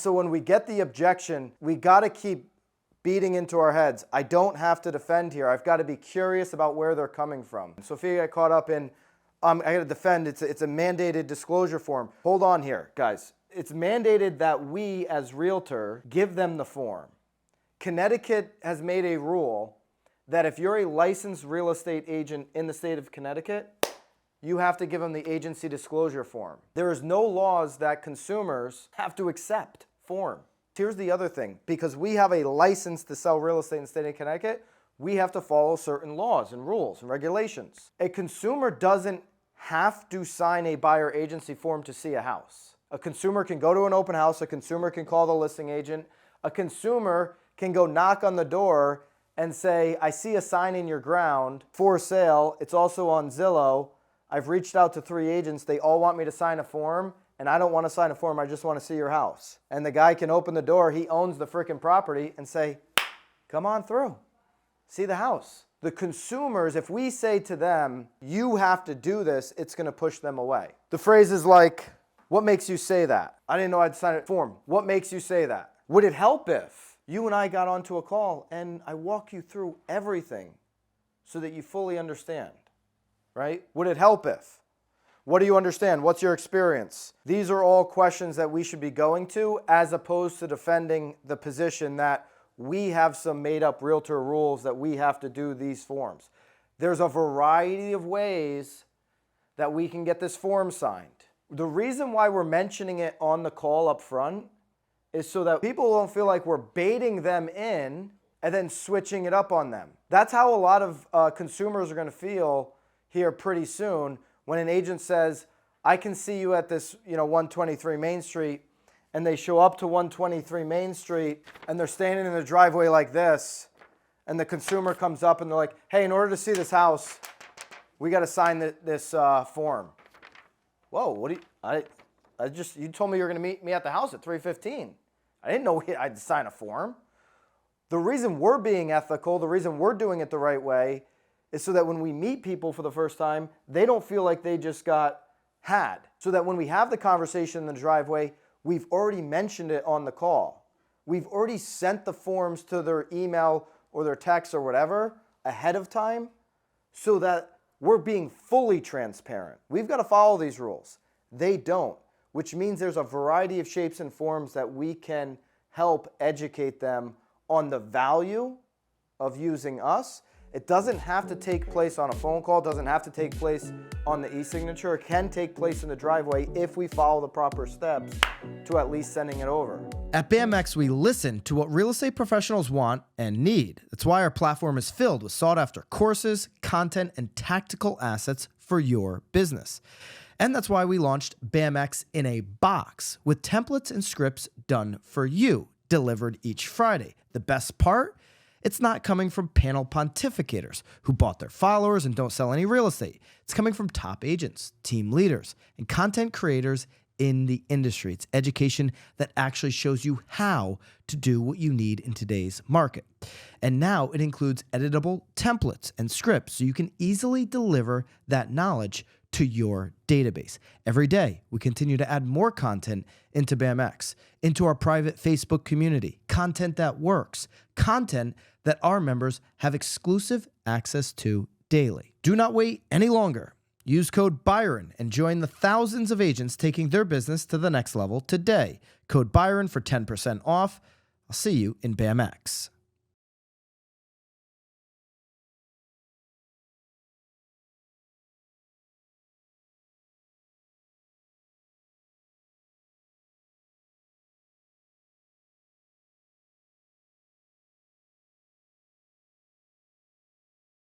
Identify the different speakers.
Speaker 1: so when we get the objection, we got to keep beating into our heads. I don't have to defend here. I've got to be curious about where they're coming from. So if you get caught up in, I got to defend, it's a mandated disclosure form. Hold on here, guys. It's mandated that we, as realtor, give them the form. Connecticut has made a rule that if you're a licensed real estate agent in the state of Connecticut, you have to give them the agency disclosure form. There is no laws that consumers have to accept form. Here's the other thing. Because we have a license to sell real estate in the state of Connecticut, we have to follow certain laws and rules and regulations. A consumer doesn't have to sign a buyer agency form to see a house. A consumer can go to an open house, a consumer can call the listing agent, a consumer can go knock on the door and say, I see a sign in your ground for sale. It's also on Zillow. I've reached out to 3 agents. They all want me to sign a form, and I don't want to sign a form. I just want to see your house. And the guy can open the door. He owns the freaking property and say, come on through. See the house. The consumers, if we say to them, you have to do this, it's going to push them away. The phrase is like, what makes you say that? I didn't know I'd sign a form. What makes you say that? Would it help if you and I got onto a call and I walk you through everything so that you fully understand, right? Would it help if? What do you understand? What's your experience? These are all questions that we should be going to, as opposed to defending the position that we have some made-up realtor rules that we have to do these forms. There's a variety of ways that we can get this form signed. The reason why we're mentioning it on the call up front is so that people don't feel like we're baiting them in and then switching it up on them. That's how a lot of consumers are going to feel here pretty soon when an agent says, I can see you at this 123 Main Street, and they show up to 123 Main Street and they're standing in the driveway like this, and the consumer comes up and they're like, hey, in order to see this house, we got to sign this form. Whoa, what do you, you told me you were going to meet me at the house at 3:15. I didn't know I'd sign a form. The reason we're being ethical, the reason we're doing it the right way, is so that when we meet people for the first time, they don't feel like they just got had. So that when we have the conversation in the driveway, we've already mentioned it on the call. We've already sent the forms to their email or their text or whatever ahead of time, so that we're being fully transparent. We've got to follow these rules. They don't, which means there's a variety of shapes and forms that we can help educate them on the value of using us. It doesn't have to take place on a phone call, doesn't have to take place on the e-signature. It can take place in the driveway if we follow the proper steps to at least sending it over.
Speaker 2: At BAMX, we listen to what real estate professionals want and need. That's why our platform is filled with sought-after courses, content, and tactical assets for your business. And that's why we launched BAMX in a box with templates and scripts done for you, delivered each Friday. The best part? It's not coming from panel pontificators who bought their followers and don't sell any real estate. It's coming from top agents, team leaders, and content creators in the industry. It's education that actually shows you how to do what you need in today's market. And now it includes editable templates and scripts so you can easily deliver that knowledge to your database. Every day, we continue to add more content into BAMX, into our private Facebook community, content that works, content that our members have exclusive access to daily. Do not wait any longer. Use code Byron and join the thousands of agents taking their business to the next level today. Code Byron for 10% off. I'll see you in BAMX.